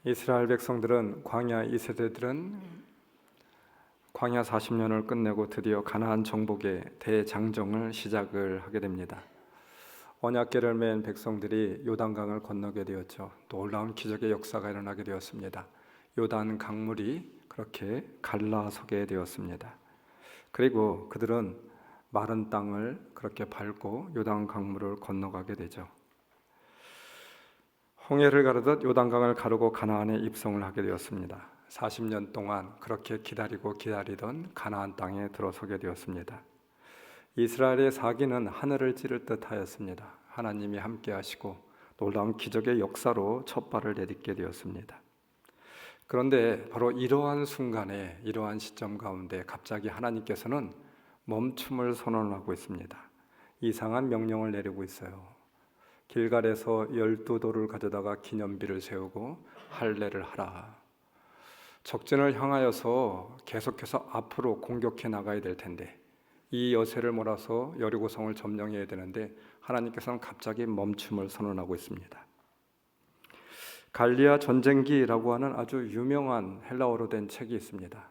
이스라엘 백성들은 광야 2세대들은 광야 40년을 끝내고 드디어 가나안 정복의 대장정을 시작을 하게 됩니다. 언약궤를 맨 백성들이 요단강을 건너게 되었죠. 놀라운 기적의 역사가 일어나게 되었습니다. 요단 강물이 그렇게 갈라서게 되었습니다. 그리고 그들은 마른 땅을 그렇게 밟고 요단 강물을 건너가게 되죠. 홍해를 가르듯 요단강을 가르고 가나안에 입성을 하게 되었습니다. 40년 동안 그렇게 기다리던 가나안 땅에 들어서게 되었습니다. 이스라엘의 사기는 하늘을 찌를 듯 하였습니다. 하나님이 함께 하시고 놀라운 기적의 역사로 첫 발을 내딛게 되었습니다. 그런데 바로 이러한 순간에, 이러한 시점 가운데 갑자기 하나님께서는 멈춤을 선언하고 있습니다. 이상한 명령을 내리고 있어요. 길갈에서 12돌을 가져다가 기념비를 세우고 할례를 하라. 적진을 향하여서 계속해서 앞으로 공격해 나가야 될 텐데 이 여세를 몰아서 여리고성을 점령해야 되는데 하나님께서는 갑자기 멈춤을 선언하고 있습니다. 갈리아 전쟁기라고 하는 아주 유명한 헬라어로 된 책이 있습니다.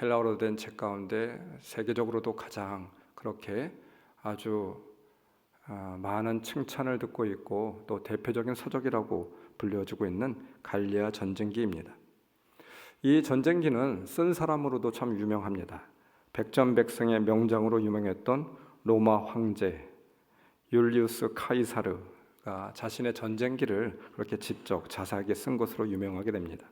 헬라어로 된 책 가운데 세계적으로도 가장 그렇게 아주 많은 칭찬을 듣고 있고 또 대표적인 서적이라고 불려지고 있는 갈리아 전쟁기입니다. 이 전쟁기는 쓴 사람으로도 참 유명합니다. 백전백승의 명장으로 유명했던 로마 황제 율리우스 카이사르가 자신의 전쟁기를 그렇게 직접 자세하게 쓴 것으로 유명하게 됩니다.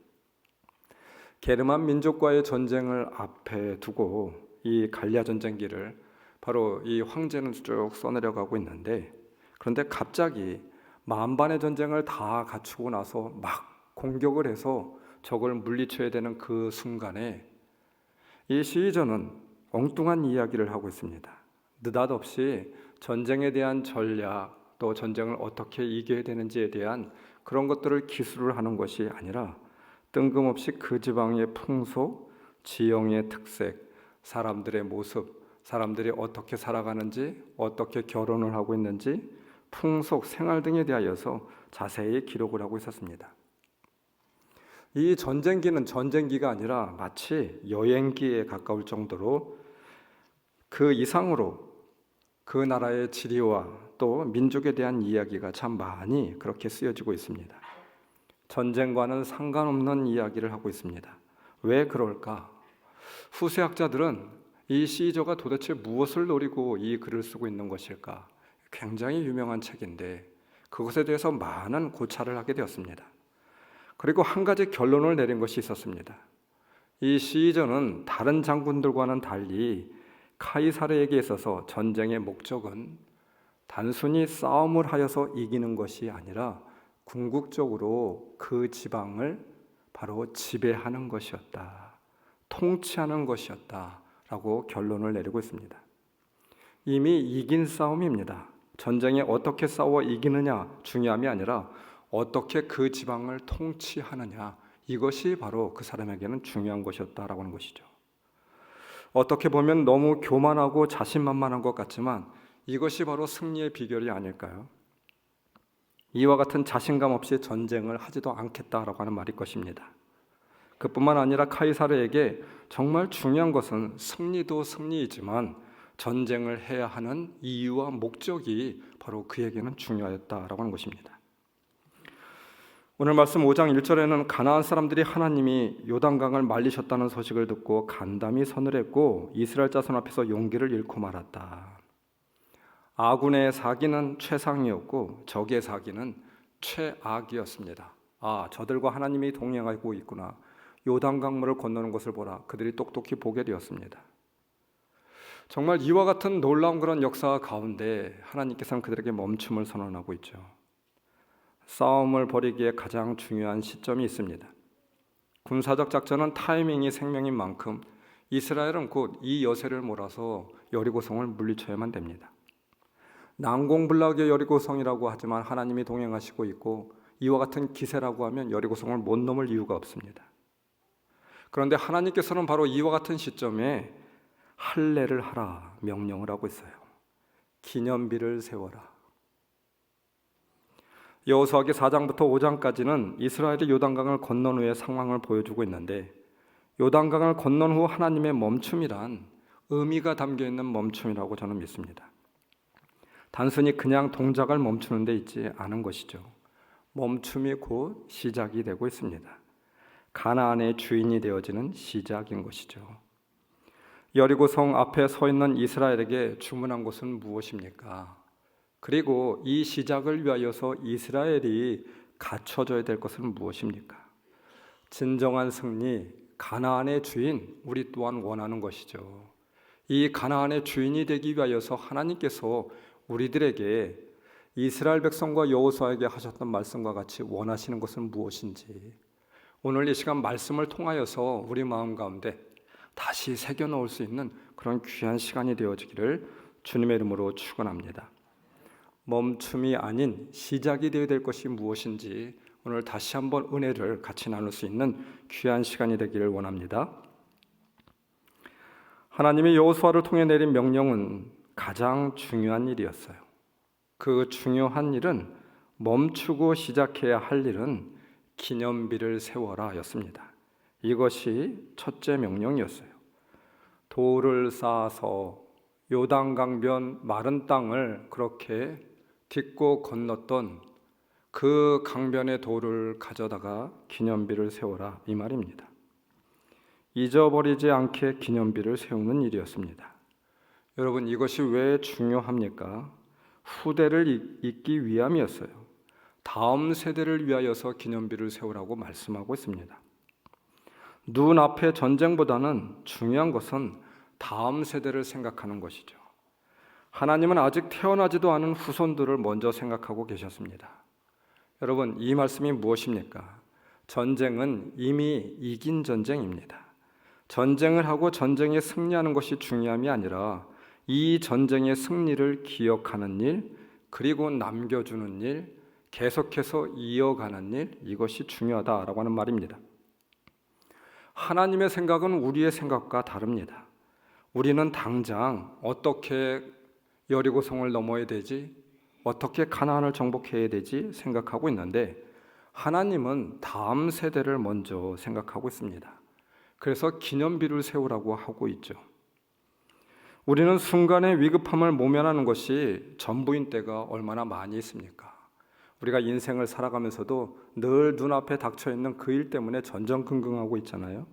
게르만 민족과의 전쟁을 앞에 두고 이 갈리아 전쟁기를 바로 이 황제는 쭉 써내려가고 있는데, 그런데 갑자기 만반의 전쟁을 다 갖추고 나서 막 공격을 해서 적을 물리쳐야 되는 그 순간에 이 시저는 엉뚱한 이야기를 하고 있습니다. 느닷없이 전쟁에 대한 전략, 또 전쟁을 어떻게 이겨야 되는지에 대한 그런 것들을 기술을 하는 것이 아니라 뜬금없이 그 지방의 풍속, 지형의 특색, 사람들의 모습, 사람들이 어떻게 살아가는지, 어떻게 결혼을 하고 있는지, 풍속, 생활 등에 대하여서 자세히 기록을 하고 있었습니다. 이 전쟁기는 전쟁기가 아니라 마치 여행기에 가까울 정도로 그 이상으로 그 나라의 지리와 또 민족에 대한 이야기가 참 많이 그렇게 쓰여지고 있습니다. 전쟁과는 상관없는 이야기를 하고 있습니다. 왜 그럴까? 후세학자들은 이 시저가 도대체 무엇을 노리고 이 글을 쓰고 있는 것일까? 굉장히 유명한 책인데 그것에 대해서 많은 고찰을 하게 되었습니다. 그리고 한 가지 결론을 내린 것이 있었습니다. 이 시저는 다른 장군들과는 달리 카이사르에게 있어서 전쟁의 목적은 단순히 싸움을 하여서 이기는 것이 아니라 궁극적으로 그 지방을 바로 지배하는 것이었다, 통치하는 것이었다 라고 결론을 내리고 있습니다. 이미 이긴 싸움입니다. 전쟁에 어떻게 싸워 이기느냐 중요함이 아니라 어떻게 그 지방을 통치하느냐, 이것이 바로 그 사람에게는 중요한 것이었다라고 하는 것이죠. 어떻게 보면 너무 교만하고 자신만만한 것 같지만 이것이 바로 승리의 비결이 아닐까요? 이와 같은 자신감 없이 전쟁을 하지도 않겠다라고 하는 말일 것입니다. 그뿐만 아니라 카이사르에게 정말 중요한 것은 승리도 승리이지만 전쟁을 해야 하는 이유와 목적이 바로 그에게는 중요했다라고 하는 것입니다. 오늘 말씀 5장 1절에는 가나안 사람들이 하나님이 요단강을 말리셨다는 소식을 듣고 간담이 서늘했고 이스라엘 자손 앞에서 용기를 잃고 말았다. 아군의 사기는 최상이었고 적의 사기는 최악이었습니다. 저들과 하나님이 동행하고 있구나. 요단강물을 건너는 것을 보라. 그들이 똑똑히 보게 되었습니다. 정말 이와 같은 놀라운 그런 역사 가운데 하나님께서는 그들에게 멈춤을 선언하고 있죠. 싸움을 벌이기에 가장 중요한 시점이 있습니다. 군사적 작전은 타이밍이 생명인 만큼 이스라엘은 곧 이 여세를 몰아서 여리고성을 물리쳐야만 됩니다. 난공불락의 여리고성이라고 하지만 하나님이 동행하시고 있고 이와 같은 기세라고 하면 여리고성을 못 넘을 이유가 없습니다. 그런데 하나님께서는 바로 이와 같은 시점에 할례를 하라 명령을 하고 있어요. 기념비를 세워라. 여호수아기 4장부터 5장까지는 이스라엘이 요단강을 건넌 후의 상황을 보여주고 있는데, 요단강을 건넌 후 하나님의 멈춤이란 의미가 담겨 있는 멈춤이라고 저는 믿습니다. 단순히 그냥 동작을 멈추는 데 있지 않은 것이죠. 멈춤이 곧 시작이 되고 있습니다. 가나안의 주인이 되어지는 시작인 것이죠. 여리고성 앞에 서 있는 이스라엘에게 주문한 것은 무엇입니까? 그리고 이 시작을 위하여서 이스라엘이 갖춰져야 될 것은 무엇입니까? 진정한 승리, 가나안의 주인, 우리 또한 원하는 것이죠. 이 가나안의 주인이 되기 위하여서 하나님께서 우리들에게 이스라엘 백성과 여호수아에게 하셨던 말씀과 같이 원하시는 것은 무엇인지, 오늘 이 시간 말씀을 통하여서 우리 마음 가운데 다시 새겨 넣을 수 있는 그런 귀한 시간이 되어지기를 주님의 이름으로 축원합니다. 멈춤이 아닌 시작이 되어야 될 것이 무엇인지 오늘 다시 한번 은혜를 같이 나눌 수 있는 귀한 시간이 되기를 원합니다. 하나님이 여호수아를 통해 내린 명령은 가장 중요한 일이었어요. 그 중요한 일은 멈추고 시작해야 할 일은 기념비를 세워라 였습니다. 이것이 첫째 명령이었어요. 돌을 쌓아서 요단강변 마른 땅을 그렇게 딛고 건넜던 그 강변의 돌을 가져다가 기념비를 세워라, 이 말입니다. 잊어버리지 않게 기념비를 세우는 일이었습니다. 여러분, 이것이 왜 중요합니까? 후대를 잇기 위함이었어요. 다음 세대를 위하여서 기념비를 세우라고 말씀하고 있습니다. 눈앞의 전쟁보다는 중요한 것은 다음 세대를 생각하는 것이죠. 하나님은 아직 태어나지도 않은 후손들을 먼저 생각하고 계셨습니다. 여러분, 이 말씀이 무엇입니까? 전쟁은 이미 이긴 전쟁입니다. 전쟁을 하고 전쟁에 승리하는 것이 중요함이 아니라 이 전쟁의 승리를 기억하는 일, 그리고 남겨주는 일, 계속해서 이어가는 일, 이것이 중요하다라고 하는 말입니다. 하나님의 생각은 우리의 생각과 다릅니다. 우리는 당장 어떻게 여리고성을 넘어야 되지, 어떻게 가나안을 정복해야 되지 생각하고 있는데, 하나님은 다음 세대를 먼저 생각하고 있습니다. 그래서 기념비를 세우라고 하고 있죠. 우리는 순간의 위급함을 모면하는 것이 전부인 때가 얼마나 많이 있습니까? 우리가 인생을 살아가면서도 늘 눈앞에 닥쳐있는 그 일 때문에 전전긍긍하고 있잖아요.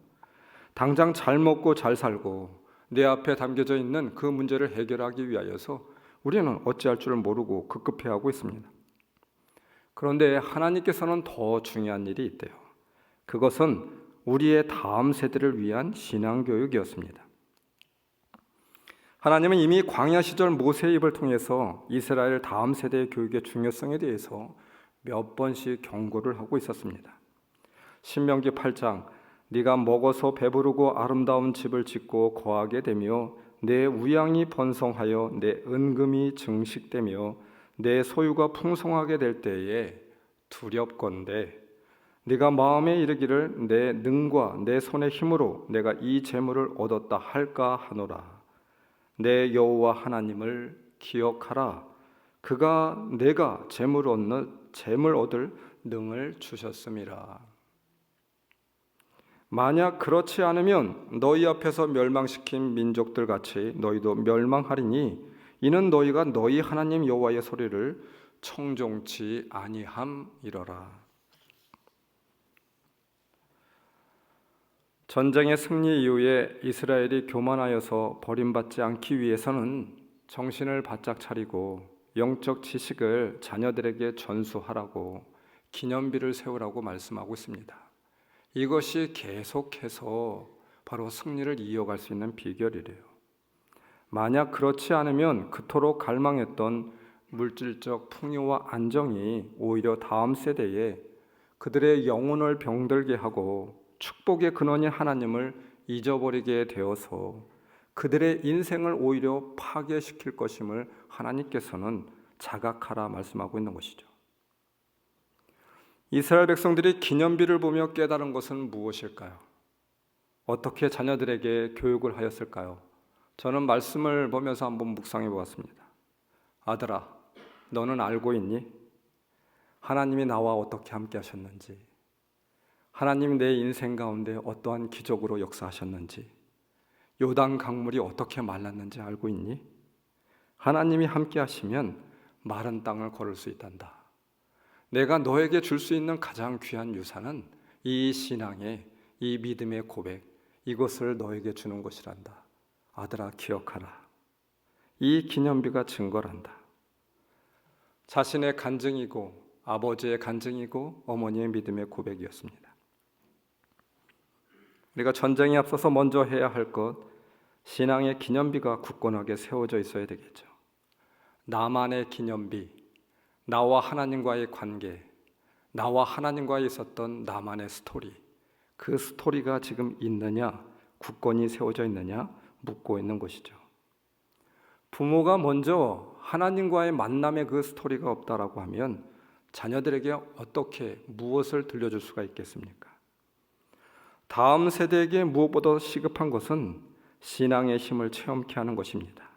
당장 잘 먹고 잘 살고 내 앞에 담겨져 있는 그 문제를 해결하기 위하여서 우리는 어찌할 줄을 모르고 급급해하고 있습니다. 그런데 하나님께서는 더 중요한 일이 있대요. 그것은 우리의 다음 세대를 위한 신앙교육이었습니다. 하나님은 이미 광야 시절 모세의 입을 통해서 이스라엘 다음 세대의 교육의 중요성에 대해서 몇 번씩 경고를 하고 있었습니다. 신명기 8장, 네가 먹어서 배부르고 아름다운 집을 짓고 거하게 되며 내 우양이 번성하여 내 은금이 증식되며 내 소유가 풍성하게 될 때에 두렵건대 네가 마음에 이르기를 내 능과 내 손의 힘으로 내가 이 재물을 얻었다 할까 하노라. 내 여호와 하나님을 기억하라. 그가 내가 재물 얻을 능을 주셨음이라. 만약 그렇지 않으면 너희 앞에서 멸망시킨 민족들 같이 너희도 멸망하리니 이는 너희가 너희 하나님 여호와의 소리를 청종치 아니함이러라. 전쟁의 승리 이후에 이스라엘이 교만하여서 버림받지 않기 위해서는 정신을 바짝 차리고 영적 지식을 자녀들에게 전수하라고 기념비를 세우라고 말씀하고 있습니다. 이것이 계속해서 바로 승리를 이어갈 수 있는 비결이래요. 만약 그렇지 않으면 그토록 갈망했던 물질적 풍요와 안정이 오히려 다음 세대에 그들의 영혼을 병들게 하고 축복의 근원인 하나님을 잊어버리게 되어서 그들의 인생을 오히려 파괴시킬 것임을 하나님께서는 자각하라 말씀하고 있는 것이죠. 이스라엘 백성들이 기념비를 보며 깨달은 것은 무엇일까요? 어떻게 자녀들에게 교육을 하였을까요? 저는 말씀을 보면서 한번 묵상해 보았습니다. 아들아, 너는 알고 있니? 하나님이 나와 어떻게 함께 하셨는지, 하나님이 내 인생 가운데 어떠한 기적으로 역사하셨는지, 요단 강물이 어떻게 말랐는지 알고 있니? 하나님이 함께 하시면 마른 땅을 걸을 수 있단다. 내가 너에게 줄 수 있는 가장 귀한 유산은 이 신앙의, 이 믿음의 고백, 이것을 너에게 주는 것이란다. 아들아, 기억하라. 이 기념비가 증거란다. 자신의 간증이고 아버지의 간증이고 어머니의 믿음의 고백이었습니다. 우리가 전쟁에 앞서서 먼저 해야 할 것, 신앙의 기념비가 굳건하게 세워져 있어야 되겠죠. 나만의 기념비, 나와 하나님과의 관계, 나와 하나님과 있었던 나만의 스토리, 그 스토리가 지금 있느냐, 굳건히 세워져 있느냐 묻고 있는 것이죠. 부모가 먼저 하나님과의 만남의 그 스토리가 없다라고 하면 자녀들에게 어떻게 무엇을 들려줄 수가 있겠습니까? 다음 세대에게 무엇보다 시급한 것은 신앙의 힘을 체험케 하는 것입니다.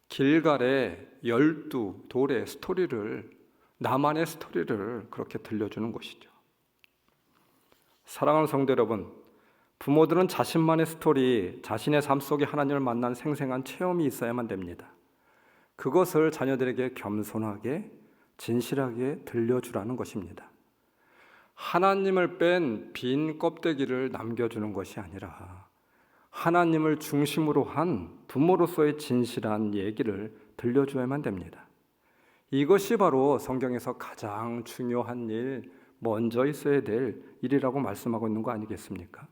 길갈의 12돌의 스토리를, 나만의 스토리를 그렇게 들려주는 것이죠. 사랑하는 성도 여러분, 부모들은 자신만의 스토리, 자신의 삶 속에 하나님을 만난 생생한 체험이 있어야만 됩니다. 그것을 자녀들에게 겸손하게, 진실하게 들려주라는 것입니다. 하나님을 뺀 빈 껍데기를 남겨주는 것이 아니라 하나님을 중심으로 한 부모로서의 진실한 얘기를 들려줘야만 됩니다. 이것이 바로 성경에서 가장 중요한 일, 먼저 있어야 될 일이라고 말씀하고 있는 거 아니겠습니까?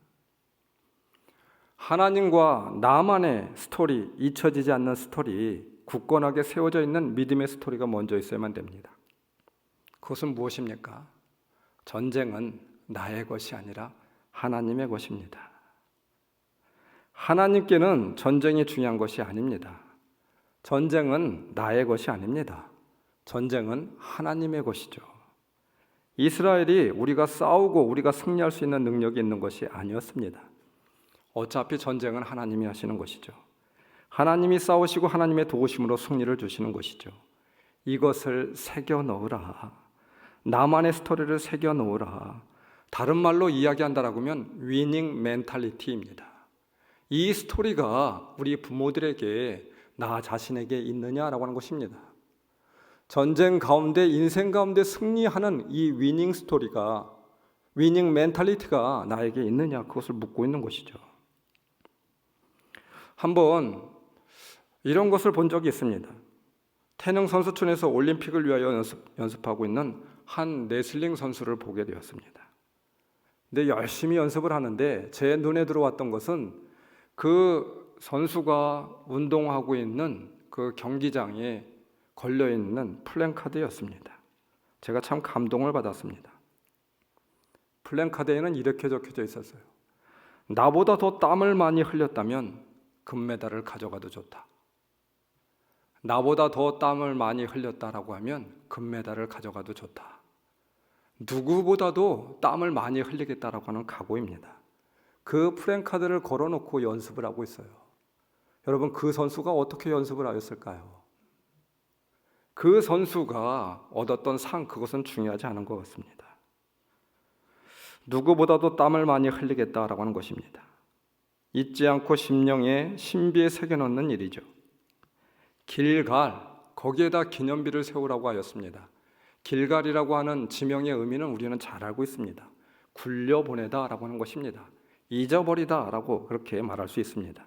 하나님과 나만의 스토리, 잊혀지지 않는 스토리, 굳건하게 세워져 있는 믿음의 스토리가 먼저 있어야만 됩니다. 그것은 무엇입니까? 전쟁은 나의 것이 아니라 하나님의 것입니다. 하나님께는 전쟁이 중요한 것이 아닙니다. 전쟁은 나의 것이 아닙니다. 전쟁은 하나님의 것이죠. 이스라엘이 우리가 싸우고 우리가 승리할 수 있는 능력이 있는 것이 아니었습니다. 어차피 전쟁은 하나님이 하시는 것이죠. 하나님이 싸우시고 하나님의 도우심으로 승리를 주시는 것이죠. 이것을 새겨 넣으라. 나만의 스토리를 새겨 넣으라. 다른 말로 이야기한다라고 하면 위닝 멘탈리티입니다. 이 스토리가 우리 부모들에게, 나 자신에게 있느냐라고 하는 것입니다. 전쟁 가운데, 인생 가운데 승리하는 이 위닝 스토리가, 위닝 멘탈리티가 나에게 있느냐, 그것을 묻고 있는 것이죠. 한번 이런 것을 본 적이 있습니다. 태능 선수촌에서 올림픽을 위하여 연습하고 있는 한 레슬링 선수를 보게 되었습니다. 근데 열심히 연습을 하는데 제 눈에 들어왔던 것은 그 선수가 운동하고 있는 그 경기장에 걸려있는 플랜카드였습니다. 제가 참 감동을 받았습니다. 플랜카드에는 이렇게 적혀져 있었어요. 나보다 더 땀을 많이 흘렸다면 금메달을 가져가도 좋다. 나보다 더 땀을 많이 흘렸다라고 하면 금메달을 가져가도 좋다. 누구보다도 땀을 많이 흘리겠다라고 하는 각오입니다. 그 플랜카드를 걸어놓고 연습을 하고 있어요. 여러분, 그 선수가 어떻게 연습을 하였을까요? 그 선수가 얻었던 상, 그것은 중요하지 않은 것 같습니다. 누구보다도 땀을 많이 흘리겠다라고 하는 것입니다. 잊지 않고 심령에 신비에 새겨넣는 일이죠. 길갈, 거기에다 기념비를 세우라고 하였습니다. 길갈이라고 하는 지명의 의미는 우리는 잘 알고 있습니다. 굴려보내다라고 하는 것입니다. 잊어버리다라고 그렇게 말할 수 있습니다.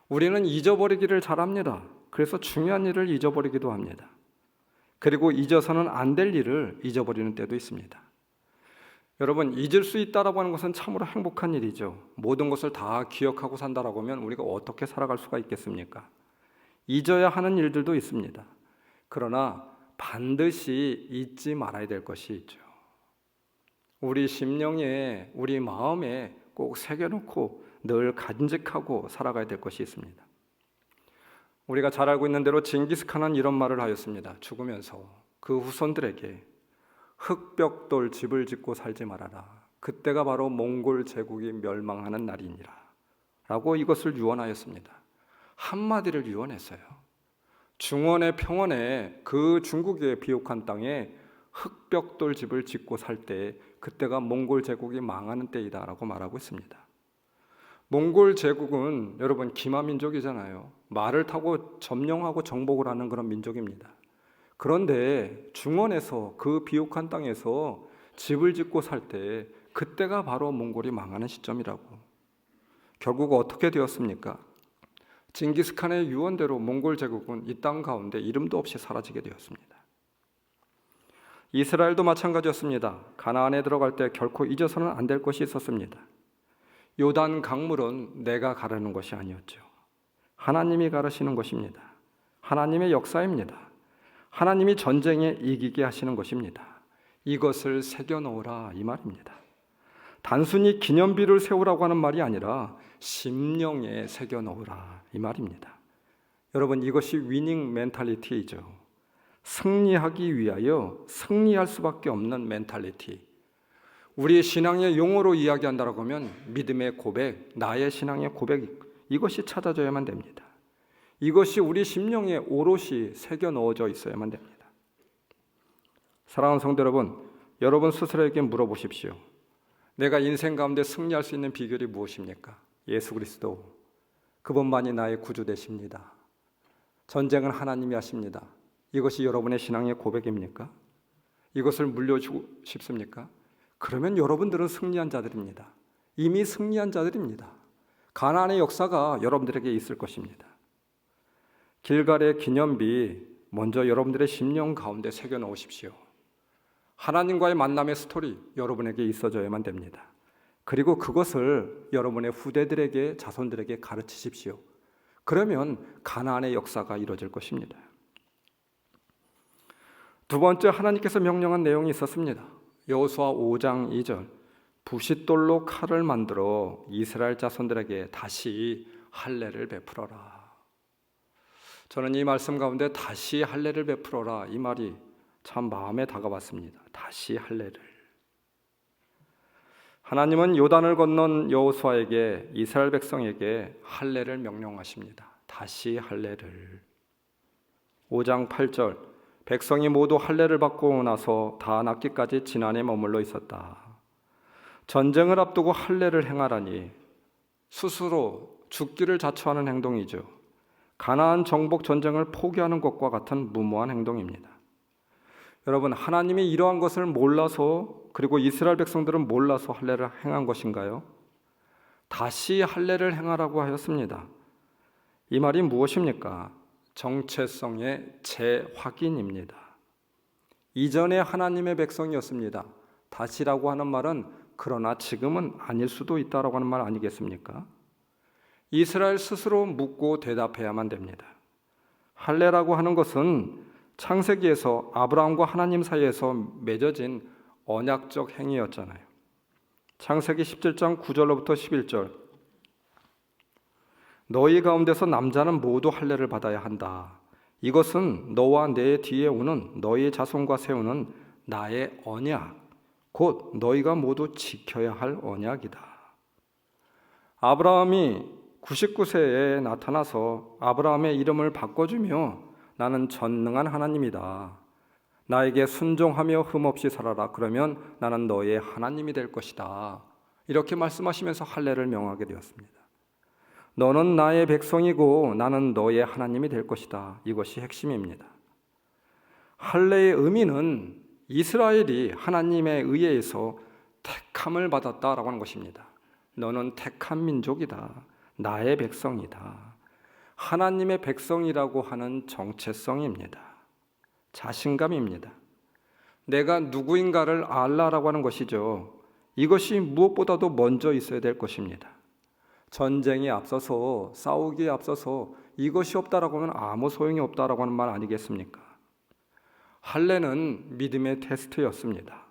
우리는 잊어버리기를 잘합니다. 그래서 중요한 일을 잊어버리기도 합니다. 그리고 잊어서는 안 될 일을 잊어버리는 때도 있습니다. 여러분, 잊을 수 있다라고 하는 것은 참으로 행복한 일이죠. 모든 것을 다 기억하고 산다라고 하면 우리가 어떻게 살아갈 수가 있겠습니까? 잊어야 하는 일들도 있습니다. 그러나 반드시 잊지 말아야 될 것이 있죠. 우리 심령에, 우리 마음에 꼭 새겨놓고 늘 간직하고 살아가야 될 것이 있습니다. 우리가 잘 알고 있는 대로 징기스칸은 이런 말을 하였습니다. 죽으면서 그 후손들에게 흙벽돌 집을 짓고 살지 말아라. 그때가 바로 몽골 제국이 멸망하는 날이니라 라고 이것을 유언하였습니다. 한마디를 유언했어요. 중원의 평원에, 그 중국의 비옥한 땅에 흑벽돌 집을 짓고 살 때 그때가 몽골 제국이 망하는 때이다라고 말하고 있습니다. 몽골 제국은 여러분 기마 민족이잖아요. 말을 타고 점령하고 정복을 하는 그런 민족입니다. 그런데 중원에서 그 비옥한 땅에서 집을 짓고 살 때 그때가 바로 몽골이 망하는 시점이라고. 결국 어떻게 되었습니까? 징기스칸의 유언대로 몽골 제국은 이 땅 가운데 이름도 없이 사라지게 되었습니다. 이스라엘도 마찬가지였습니다. 가나안에 들어갈 때 결코 잊어서는 안 될 것이 있었습니다. 요단 강물은 내가 가르는 것이 아니었죠. 하나님이 가르시는 것입니다. 하나님의 역사입니다. 하나님이 전쟁에 이기게 하시는 것입니다. 이것을 새겨놓으라 이 말입니다. 단순히 기념비를 세우라고 하는 말이 아니라 심령에 새겨놓으라 이 말입니다. 여러분 이것이 위닝 멘탈리티이죠. 승리하기 위하여 승리할 수밖에 없는 멘탈리티. 우리의 신앙의 용어로 이야기한다고 하면 믿음의 고백, 나의 신앙의 고백, 이것이 찾아져야만 됩니다. 이것이 우리 심령에 오롯이 새겨 넣어져 있어야만 됩니다. 사랑하는 성도 여러분, 여러분 스스로에게 물어보십시오. 내가 인생 가운데 승리할 수 있는 비결이 무엇입니까? 예수 그리스도, 그분만이 나의 구주 되십니다. 전쟁은 하나님이 하십니다. 이것이 여러분의 신앙의 고백입니까? 이것을 물려주고 싶습니까? 그러면 여러분들은 승리한 자들입니다. 이미 승리한 자들입니다. 가나안의 역사가 여러분들에게 있을 것입니다. 길갈의 기념비 먼저 여러분들의 심령 가운데 새겨 넣으십시오. 하나님과의 만남의 스토리 여러분에게 있어져야만 됩니다. 그리고 그것을 여러분의 후대들에게, 자손들에게 가르치십시오. 그러면 가나안의 역사가 이루어질 것입니다. 두 번째, 하나님께서 명령한 내용이 있었습니다. 여호수아 5장 2절, 부싯돌로 칼을 만들어 이스라엘 자손들에게 다시 할례를 베풀어라. 저는 이 말씀 가운데 다시 할례를 베풀어라 이 말이 참 마음에 다가왔습니다. 다시 할례를. 하나님은 요단을 건넌 여호수아에게, 이스라엘 백성에게 할례를 명령하십니다. 다시 할례를. 5장 8절, 백성이 모두 할례를 받고 나서 다 낫기까지 지난해 머물러 있었다. 전쟁을 앞두고 할례를 행하라니 스스로 죽기를 자처하는 행동이죠. 가나안 정복 전쟁을 포기하는 것과 같은 무모한 행동입니다. 여러분, 하나님이 이러한 것을 몰라서, 그리고 이스라엘 백성들은 몰라서 할례를 행한 것인가요? 다시 할례를 행하라고 하였습니다. 이 말이 무엇입니까? 정체성의 재확인입니다. 이전에 하나님의 백성이었습니다. 다시라고 하는 말은 그러나 지금은 아닐 수도 있다라고 하는 말 아니겠습니까? 이스라엘 스스로 묻고 대답해야만 됩니다. 할례라고 하는 것은 창세기에서 아브라함과 하나님 사이에서 맺어진 언약적 행위였잖아요. 창세기 17장 9절로부터 11절, 너희 가운데서 남자는 모두 할례를 받아야 한다. 이것은 너와 내 뒤에 오는 너희 자손과 세우는 나의 언약, 곧 너희가 모두 지켜야 할 언약이다. 아브라함이 99세에 나타나서 아브라함의 이름을 바꿔주며 나는 전능한 하나님이다. 나에게 순종하며 흠없이 살아라. 그러면 나는 너의 하나님이 될 것이다. 이렇게 말씀하시면서 할례를 명하게 되었습니다. 너는 나의 백성이고 나는 너의 하나님이 될 것이다. 이것이 핵심입니다. 할례의 의미는 이스라엘이 하나님의 의회에서 택함을 받았다라고 하는 것입니다. 너는 택한 민족이다. 나의 백성이다. 하나님의 백성이라고 하는 정체성입니다. 자신감입니다. 내가 누구인가를 알라라고 하는 것이죠. 이것이 무엇보다도 먼저 있어야 될 것입니다. 전쟁에 앞서서, 싸우기에 앞서서 이것이 없다라고 하면 아무 소용이 없다라고 하는 말 아니겠습니까? 할례는 믿음의 테스트였습니다.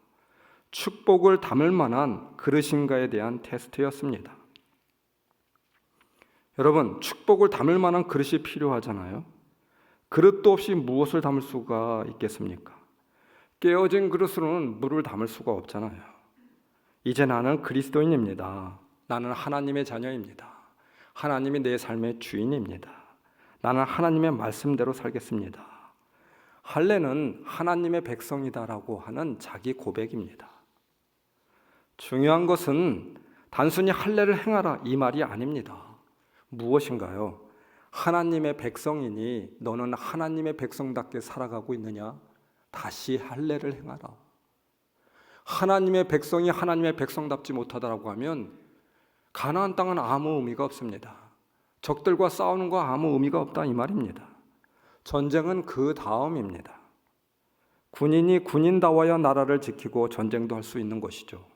축복을 담을 만한 그릇인가에 대한 테스트였습니다. 여러분, 축복을 담을 만한 그릇이 필요하잖아요. 그릇도 없이 무엇을 담을 수가 있겠습니까? 깨어진 그릇으로는 물을 담을 수가 없잖아요. 이제 나는 그리스도인입니다. 나는 하나님의 자녀입니다. 하나님이 내 삶의 주인입니다. 나는 하나님의 말씀대로 살겠습니다. 할례는 하나님의 백성이다라고 하는 자기 고백입니다. 중요한 것은 단순히 할례를 행하라 이 말이 아닙니다. 무엇인가요? 하나님의 백성이니 너는 하나님의 백성답게 살아가고 있느냐? 다시 할례를 행하라. 하나님의 백성이 하나님의 백성답지 못하다라고 하면 가나안 땅은 아무 의미가 없습니다. 적들과 싸우는 거 아무 의미가 없다 이 말입니다. 전쟁은 그 다음입니다. 군인이 군인다워야 나라를 지키고 전쟁도 할 수 있는 것이죠.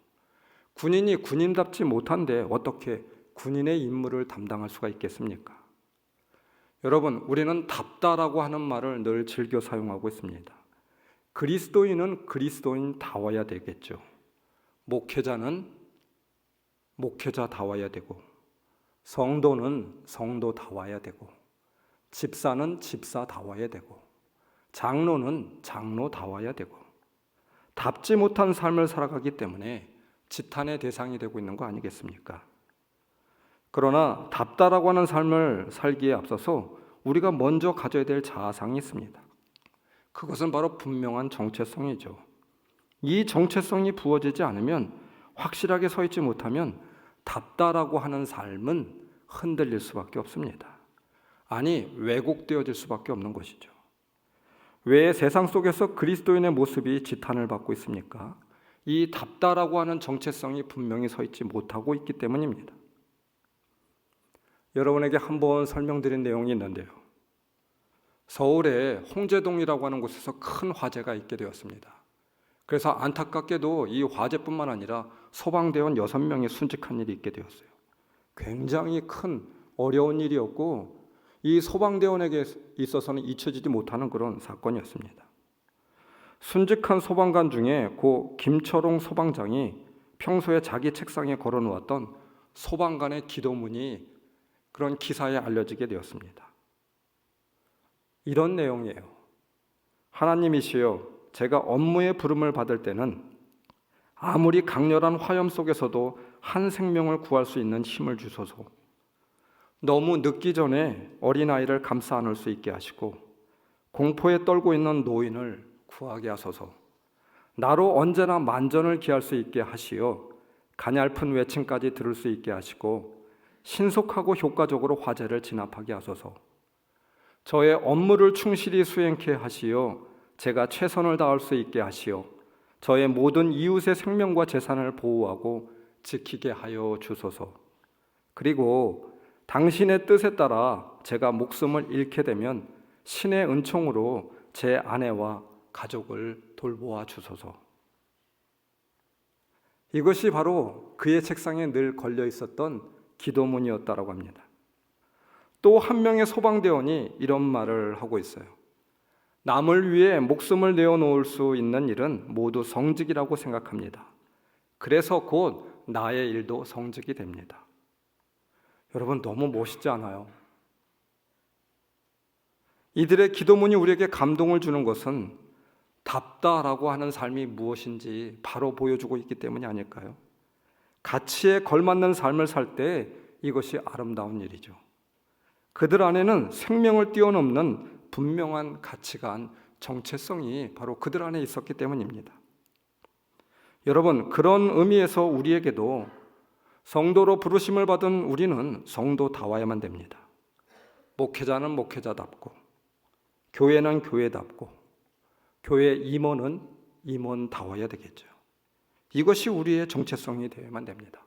군인이 군인답지 못한데 어떻게 군인의 임무를 담당할 수가 있겠습니까? 여러분, 우리는 답다라고 하는 말을 늘 즐겨 사용하고 있습니다. 그리스도인은 그리스도인다워야 되겠죠. 목회자는 목회자다워야 되고, 성도는 성도다워야 되고, 집사는 집사다워야 되고, 장로는 장로다워야 되고, 답지 못한 삶을 살아가기 때문에 지탄의 대상이 되고 있는 거 아니겠습니까? 그러나 답다라고 하는 삶을 살기에 앞서서 우리가 먼저 가져야 될 자아상이 있습니다. 그것은 바로 분명한 정체성이죠. 이 정체성이 부어지지 않으면, 확실하게 서 있지 못하면 답다라고 하는 삶은 흔들릴 수밖에 없습니다. 아니, 왜곡되어질 수밖에 없는 것이죠. 왜 세상 속에서 그리스도인의 모습이 지탄을 받고 있습니까? 이 답다라고 하는 정체성이 분명히 서 있지 못하고 있기 때문입니다. 여러분에게 한번 설명드린 내용이 있는데요. 서울에 홍제동이라고 하는 곳에서 큰 화재가 있게 되었습니다. 그래서 안타깝게도 이 화재뿐만 아니라 소방대원 6명이 순직한 일이 있게 되었어요. 굉장히 큰 어려운 일이었고 이 소방대원에게 있어서는 잊혀지지 못하는 그런 사건이었습니다. 순직한 소방관 중에 고 김철홍 소방장이 평소에 자기 책상에 걸어놓았던 소방관의 기도문이 그런 기사에 알려지게 되었습니다. 이런 내용이에요. 하나님이시여, 제가 업무의 부름을 받을 때는 아무리 강렬한 화염 속에서도 한 생명을 구할 수 있는 힘을 주소서. 너무 늦기 전에 어린아이를 감싸 안을 수 있게 하시고 공포에 떨고 있는 노인을 구하게 하소서. 나로 언제나 만전을 기할 수 있게 하시어 가냘픈 외침까지 들을 수 있게 하시고 신속하고 효과적으로 화재를 진압하게 하소서. 저의 업무를 충실히 수행케 하시어 제가 최선을 다할 수 있게 하시어 저의 모든 이웃의 생명과 재산을 보호하고 지키게 하여 주소서. 그리고 당신의 뜻에 따라 제가 목숨을 잃게 되면 신의 은총으로 제 아내와 가족을 돌보아 주소서. 이것이 바로 그의 책상에 늘 걸려 있었던 기도문이었다라고 합니다. 또 한 명의 소방대원이 이런 말을 하고 있어요. 남을 위해 목숨을 내어놓을 수 있는 일은 모두 성직이라고 생각합니다. 그래서 곧 나의 일도 성직이 됩니다. 여러분, 너무 멋있지 않아요? 이들의 기도문이 우리에게 감동을 주는 것은 답다라고 하는 삶이 무엇인지 바로 보여주고 있기 때문이 아닐까요? 가치에 걸맞는 삶을 살 때 이것이 아름다운 일이죠. 그들 안에는 생명을 뛰어넘는 분명한 가치관, 정체성이 바로 그들 안에 있었기 때문입니다. 여러분, 그런 의미에서 우리에게도 성도로 부르심을 받은 우리는 성도다워야만 됩니다. 목회자는 목회자답고, 교회는 교회답고, 교회 임원은 임원다워야 되겠죠. 이것이 우리의 정체성이 되어야만 됩니다.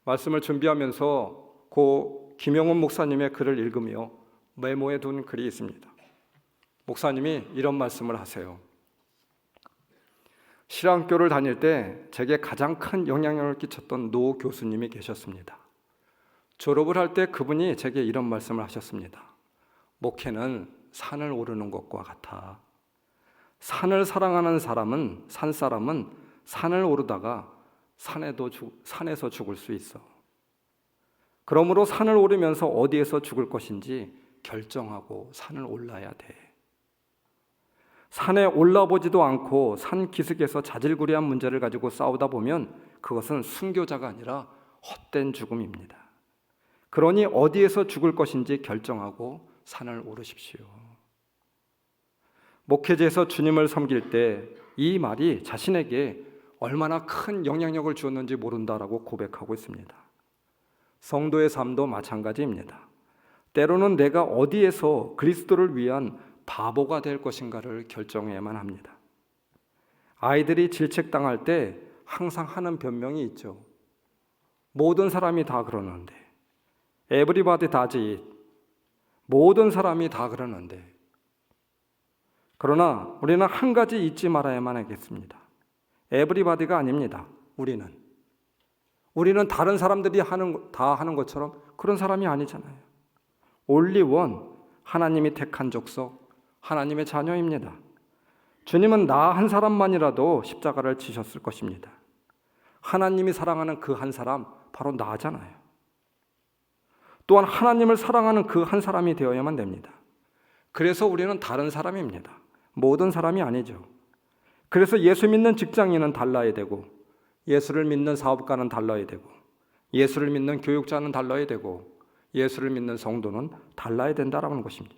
말씀을 준비하면서 고 김영훈 목사님의 글을 읽으며 메모해 둔 글이 있습니다. 목사님이 이런 말씀을 하세요. 신앙교를 다닐 때 제게 가장 큰 영향력을 끼쳤던 노 교수님이 계셨습니다. 졸업을 할 때 그분이 제게 이런 말씀을 하셨습니다. 목회는 산을 오르는 것과 같아. 산을 사랑하는 산 사람은 산을 오르다가 산에서 죽을 수 있어. 그러므로 산을 오르면서 어디에서 죽을 것인지 결정하고 산을 올라야 돼. 산에 올라보지도 않고 산 기슭에서 자질구레한 문제를 가지고 싸우다 보면 그것은 순교자가 아니라 헛된 죽음입니다. 그러니 어디에서 죽을 것인지 결정하고 산을 오르십시오. 목회지에서 주님을 섬길 때 이 말이 자신에게 얼마나 큰 영향력을 주었는지 모른다라고 고백하고 있습니다. 성도의 삶도 마찬가지입니다. 때로는 내가 어디에서 그리스도를 위한 바보가 될 것인가를 결정해야만 합니다. 아이들이 질책당할 때 항상 하는 변명이 있죠. 모든 사람이 다 그러는데, Everybody does it. 모든 사람이 다 그러는데. 그러나 우리는 한 가지 잊지 말아야만 하겠습니다. Everybody가 아닙니다. 우리는 다른 사람들이 다 하는 것처럼 그런 사람이 아니잖아요. Only one, 하나님이 택한 족속, 하나님의 자녀입니다. 주님은 나 한 사람만이라도 십자가를 지셨을 것입니다. 하나님이 사랑하는 그 한 사람, 바로 나잖아요. 또한 하나님을 사랑하는 그 한 사람이 되어야만 됩니다. 그래서 우리는 다른 사람입니다. 모든 사람이 아니죠. 그래서 예수 믿는 직장인은 달라야 되고, 예수를 믿는 사업가는 달라야 되고, 예수를 믿는 교육자는 달라야 되고, 예수를 믿는 성도는 달라야 된다라는 것입니다.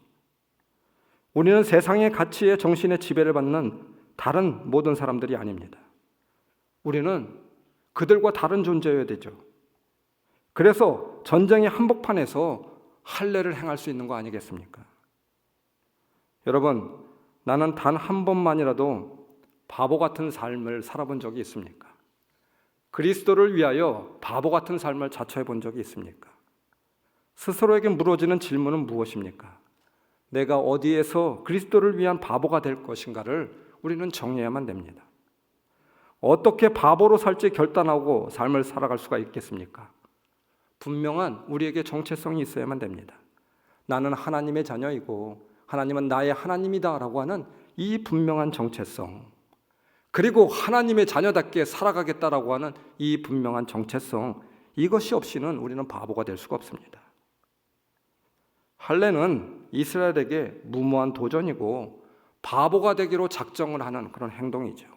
우리는 세상의 가치에 정신의 지배를 받는 다른 모든 사람들이 아닙니다. 우리는 그들과 다른 존재여야 되죠. 그래서 전쟁의 한복판에서 할례를 행할 수 있는 거 아니겠습니까? 여러분, 나는 단 한 번만이라도 바보 같은 삶을 살아본 적이 있습니까? 그리스도를 위하여 바보 같은 삶을 자처해 본 적이 있습니까? 스스로에게 물어지는 질문은 무엇입니까? 내가 어디에서 그리스도를 위한 바보가 될 것인가를 우리는 정해야만 됩니다. 어떻게 바보로 살지 결단하고 삶을 살아갈 수가 있겠습니까? 분명한 우리에게 정체성이 있어야만 됩니다. 나는 하나님의 자녀이고 하나님은 나의 하나님이다라고 하는 이 분명한 정체성, 그리고 하나님의 자녀답게 살아가겠다라고 하는 이 분명한 정체성, 이것이 없이는 우리는 바보가 될 수가 없습니다. 할례는 이스라엘에게 무모한 도전이고 바보가 되기로 작정을 하는 그런 행동이죠.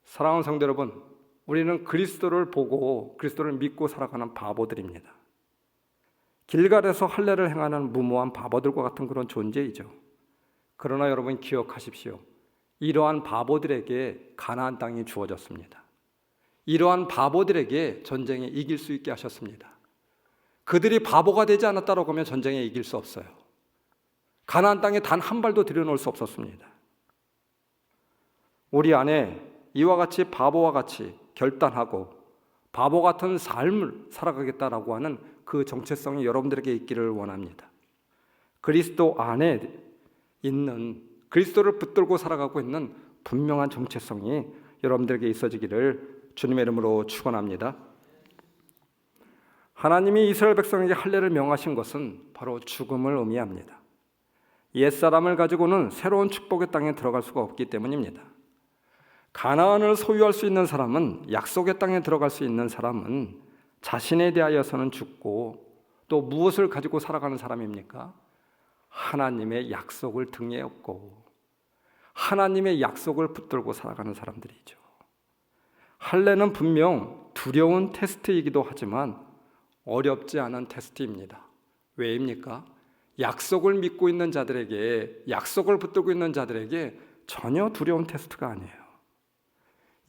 사랑하는 성도 여러분, 우리는 그리스도를 보고 그리스도를 믿고 살아가는 바보들입니다. 길갈에서 할례를 행하는 무모한 바보들과 같은 그런 존재이죠. 그러나 여러분 기억하십시오. 이러한 바보들에게 가나안 땅이 주어졌습니다. 이러한 바보들에게 전쟁에 이길 수 있게 하셨습니다. 그들이 바보가 되지 않았다고 하면 전쟁에 이길 수 없어요. 가나안 땅에 단 한 발도 들여놓을 수 없었습니다. 우리 안에 이와 같이 바보와 같이 결단하고 바보 같은 삶을 살아가겠다라고 하는 그 정체성이 여러분들에게 있기를 원합니다. 그리스도 안에 있는, 그리스도를 붙들고 살아가고 있는 분명한 정체성이 여러분들에게 있어지기를 주님의 이름으로 축원합니다. 하나님이 이스라엘 백성에게 할례를 명하신 것은 바로 죽음을 의미합니다. 옛사람을 가지고는 새로운 축복의 땅에 들어갈 수가 없기 때문입니다. 가나안을 소유할 수 있는 사람은, 약속의 땅에 들어갈 수 있는 사람은 자신에 대하여서는 죽고 또 무엇을 가지고 살아가는 사람입니까? 하나님의 약속을 등에 업고 하나님의 약속을 붙들고 살아가는 사람들이죠. 할례는 분명 두려운 테스트이기도 하지만 어렵지 않은 테스트입니다. 왜입니까? 약속을 믿고 있는 자들에게, 약속을 붙들고 있는 자들에게 전혀 두려운 테스트가 아니에요.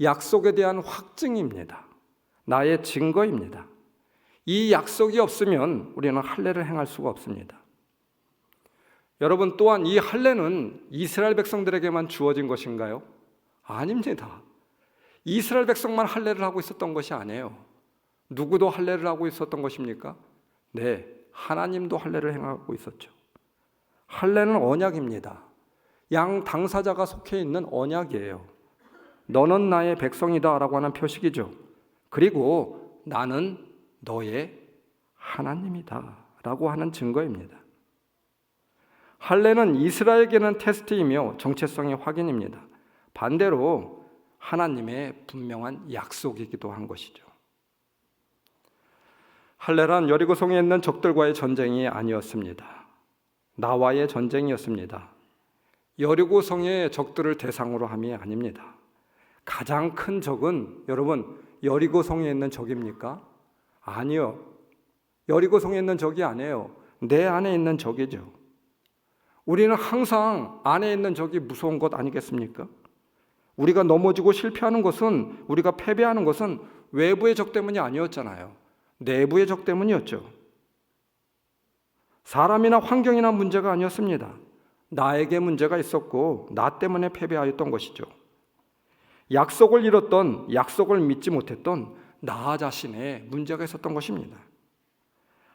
약속에 대한 확증입니다. 나의 증거입니다. 이 약속이 없으면 우리는 할례를 행할 수가 없습니다. 여러분, 또한 이 할례는 이스라엘 백성들에게만 주어진 것인가요? 아닙니다. 이스라엘 백성만 할례를 하고 있었던 것이 아니에요. 누구도 할례를 하고 있었던 것입니까? 네, 하나님도 할례를 행하고 있었죠. 할례는 언약입니다. 양 당사자가 속해 있는 언약이에요. 너는 나의 백성이다 라고 하는 표식이죠. 그리고 나는 너의 하나님이다 라고 하는 증거입니다. 할례는 이스라엘에게는 테스트이며 정체성의 확인입니다. 반대로 하나님의 분명한 약속이기도 한 것이죠. 할례란 여리고성에 있는 적들과의 전쟁이 아니었습니다. 나와의 전쟁이었습니다. 여리고성의 적들을 대상으로 함이 아닙니다. 가장 큰 적은 여러분 여리고성에 있는 적입니까? 아니요. 여리고성에 있는 적이 아니에요. 내 안에 있는 적이죠. 우리는 항상 안에 있는 적이 무서운 것 아니겠습니까? 우리가 넘어지고 실패하는 것은, 우리가 패배하는 것은 외부의 적 때문이 아니었잖아요. 내부의 적 때문이었죠. 사람이나 환경이나 문제가 아니었습니다. 나에게 문제가 있었고 나 때문에 패배하였던 것이죠. 약속을 잃었던, 약속을 믿지 못했던 나 자신의 문제가 있었던 것입니다.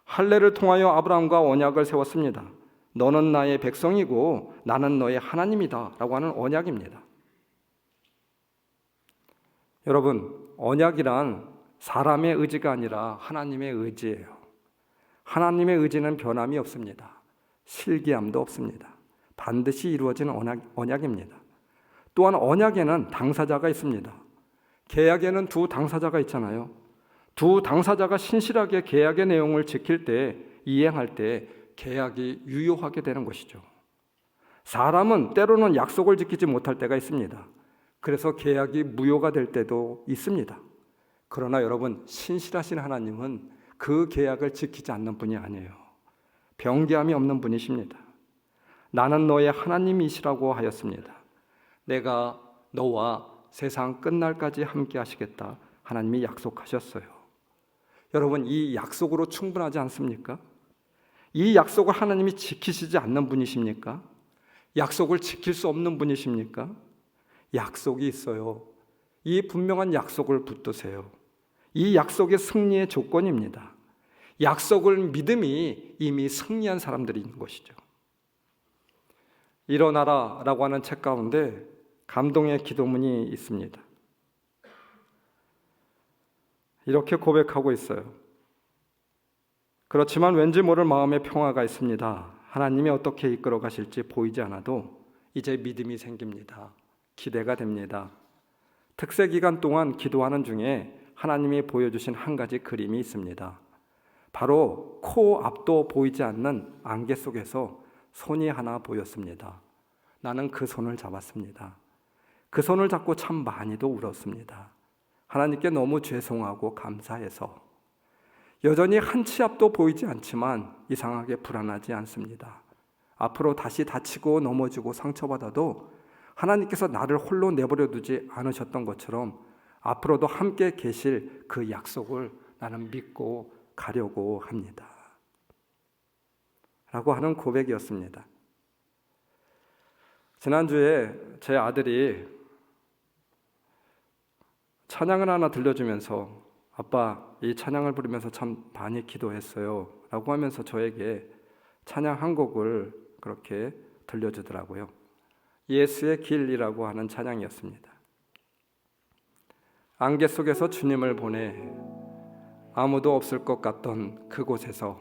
할례를 통하여 아브라함과 언약을 세웠습니다. 너는 나의 백성이고 나는 너의 하나님이다 라고 하는 언약입니다. 여러분, 언약이란 사람의 의지가 아니라 하나님의 의지예요. 하나님의 의지는 변함이 없습니다. 실기함도 없습니다. 반드시 이루어지는 언약입니다. 또한 언약에는 당사자가 있습니다. 계약에는 두 당사자가 있잖아요. 두 당사자가 신실하게 계약의 내용을 지킬 때, 이행할 때 계약이 유효하게 되는 것이죠. 사람은 때로는 약속을 지키지 못할 때가 있습니다. 그래서 계약이 무효가 될 때도 있습니다. 그러나 여러분, 신실하신 하나님은 그 계약을 지키지 않는 분이 아니에요. 변개함이 없는 분이십니다. 나는 너의 하나님이시라고 하였습니다. 내가 너와 세상 끝날까지 함께 하시겠다. 하나님이 약속하셨어요. 여러분, 이 약속으로 충분하지 않습니까? 이 약속을 하나님이 지키시지 않는 분이십니까? 약속을 지킬 수 없는 분이십니까? 약속이 있어요. 이 분명한 약속을 붙드세요. 이 약속의 승리의 조건입니다. 약속을 믿음이 이미 승리한 사람들이 있는 것이죠. 일어나라 라고 하는 책 가운데 감동의 기도문이 있습니다. 이렇게 고백하고 있어요. 그렇지만 왠지 모를 마음의 평화가 있습니다. 하나님이 어떻게 이끌어 가실지 보이지 않아도 이제 믿음이 생깁니다. 기대가 됩니다. 특세 기간 동안 기도하는 중에 하나님이 보여주신 한 가지 그림이 있습니다. 바로 코 앞도 보이지 않는 안개 속에서 손이 하나 보였습니다. 나는 그 손을 잡았습니다. 그 손을 잡고 참 많이도 울었습니다. 하나님께 너무 죄송하고 감사해서. 여전히 한 치 앞도 보이지 않지만 이상하게 불안하지 않습니다. 앞으로 다시 다치고 넘어지고 상처받아도 하나님께서 나를 홀로 내버려 두지 않으셨던 것처럼 앞으로도 함께 계실 그 약속을 나는 믿고 가려고 합니다. 라고 하는 고백이었습니다. 지난주에 제 아들이 찬양을 하나 들려주면서 아빠, 이 찬양을 부르면서 참 많이 기도했어요 라고 하면서 저에게 찬양 한 곡을 그렇게 들려주더라고요. 예수의 길이라고 하는 찬양이었습니다. 안개 속에서 주님을 보내 아무도 없을 것 같던 그곳에서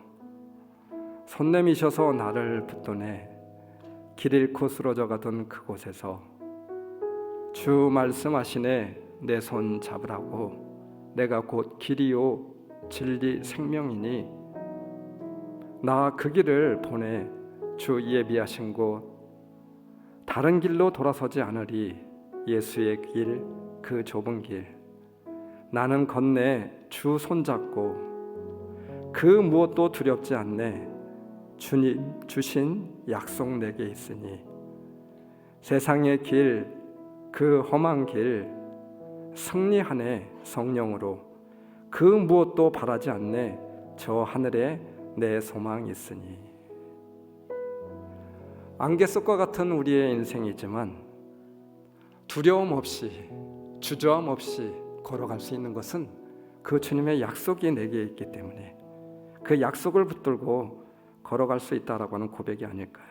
손 내미셔서 나를 붙드네 길 잃고 쓰러져 가던 그곳에서 주 말씀하시네 내 손 잡으라고 내가 곧 길이요 진리 생명이니 나 그 길을 보내 주 예비하신 곳 다른 길로 돌아서지 않으리 예수의 길 그 좁은 길 나는 건네 주 손잡고 그 무엇도 두렵지 않네 주님 주신 약속 내게 있으니 세상의 길 그 험한 길 승리하네 성령으로 그 무엇도 바라지 않네 저 하늘에 내 소망이 있으니. 안개 속과 같은 우리의 인생이지만 두려움 없이 주저함 없이 걸어갈 수 있는 것은 그 주님의 약속이 내게 있기 때문에 그 약속을 붙들고 걸어갈 수 있다라고 하는 고백이 아닐까요?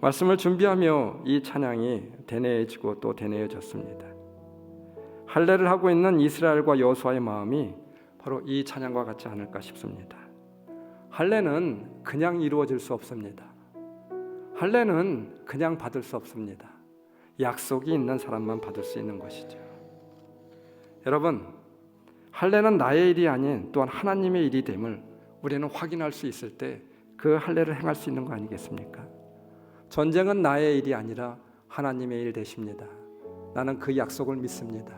말씀을 준비하며 이 찬양이 대내해지고 또 대내해졌습니다. 할례를 하고 있는 이스라엘과 여호수아의 마음이 바로 이 찬양과 같지 않을까 싶습니다. 할례는 그냥 이루어질 수 없습니다. 할례는 그냥 받을 수 없습니다. 약속이 있는 사람만 받을 수 있는 것이죠. 여러분, 할례는 나의 일이 아닌 또한 하나님의 일이 됨을 우리는 확인할 수 있을 때 그 할례를 행할 수 있는 거 아니겠습니까? 전쟁은 나의 일이 아니라 하나님의 일 되십니다. 나는 그 약속을 믿습니다.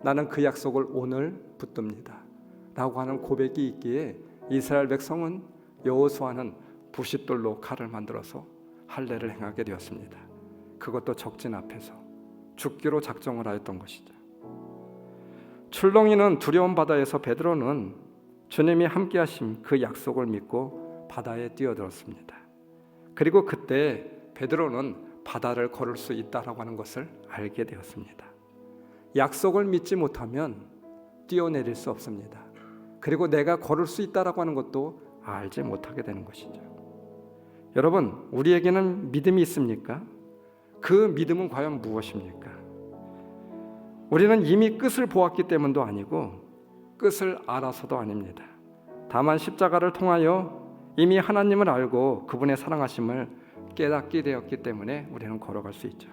나는 그 약속을 오늘 붙듭니다. 라고 하는 고백이 있기에 이스라엘 백성은 여호수아는 부싯돌로 칼을 만들어서 할례를 행하게 되었습니다. 그것도 적진 앞에서 죽기로 작정을 하였던 것이죠. 출렁이는 두려운 바다에서 베드로는 주님이 함께하신 그 약속을 믿고 바다에 뛰어들었습니다. 그리고 그때 베드로는 바다를 걸을 수 있다라고 하는 것을 알게 되었습니다. 약속을 믿지 못하면 뛰어내릴 수 없습니다. 그리고 내가 걸을 수 있다라고 하는 것도 알지 못하게 되는 것이죠. 여러분, 우리에게는 믿음이 있습니까? 그 믿음은 과연 무엇입니까? 우리는 이미 끝을 보았기 때문도 아니고 끝을 알아서도 아닙니다. 다만 십자가를 통하여 이미 하나님을 알고 그분의 사랑하심을 깨닫게 되었기 때문에 우리는 걸어갈 수 있죠.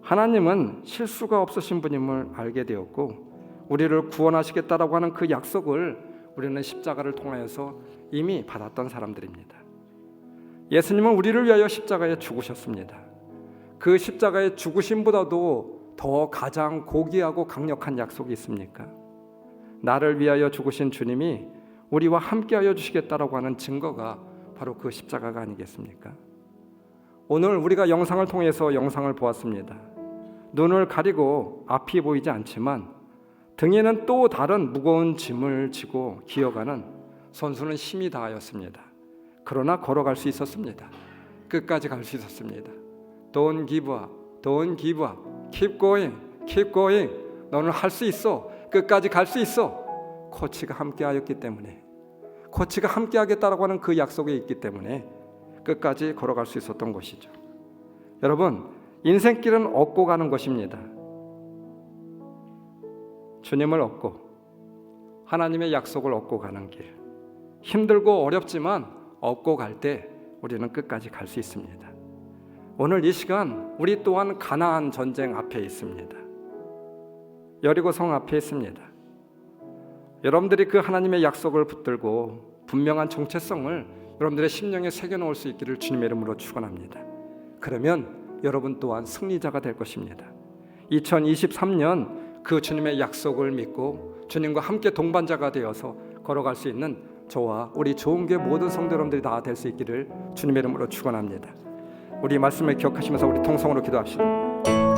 하나님은 실수가 없으신 분임을 알게 되었고 우리를 구원하시겠다라고 하는 그 약속을 우리는 십자가를 통하여서 이미 받았던 사람들입니다. 예수님은 우리를 위하여 십자가에 죽으셨습니다. 그 십자가의 죽으심보다도 더 가장 고귀하고 강력한 약속이 있습니까? 나를 위하여 죽으신 주님이 우리와 함께하여 주시겠다라고 하는 증거가 바로 그 십자가가 아니겠습니까? 오늘 우리가 영상을 통해서 영상을 보았습니다. 눈을 가리고 앞이 보이지 않지만 등에는 또 다른 무거운 짐을 지고 기어가는 선수는 힘이 다하였습니다. 그러나 걸어갈 수 있었습니다. 끝까지 갈 수 있었습니다. Don't give up, don't give up, keep going, keep going. 너는 할 수 있어. 끝까지 갈 수 있어. 코치가 함께하였기 때문에, 코치가 함께하겠다라고 하는 그 약속이 있기 때문에 끝까지 걸어갈 수 있었던 것이죠. 여러분, 인생길은 얻고 가는 것입니다. 주님을 얻고 하나님의 약속을 얻고 가는 길, 힘들고 어렵지만 얻고 갈 때 우리는 끝까지 갈 수 있습니다. 오늘 이 시간 우리 또한 가나안 전쟁 앞에 있습니다. 여리고 성 앞에 있습니다. 여러분들이 그 하나님의 약속을 붙들고 분명한 정체성을 여러분들의 심령에 새겨놓을 수 있기를 주님의 이름으로 축원합니다. 그러면 여러분 또한 승리자가 될 것입니다. 2023년 그 주님의 약속을 믿고 주님과 함께 동반자가 되어서 걸어갈 수 있는 저와 우리 좋은교회 모든 성도 여러분들이 다 될 수 있기를 주님의 이름으로 축원합니다. 우리 말씀을 기억하시면서 우리 통성으로 기도합시다.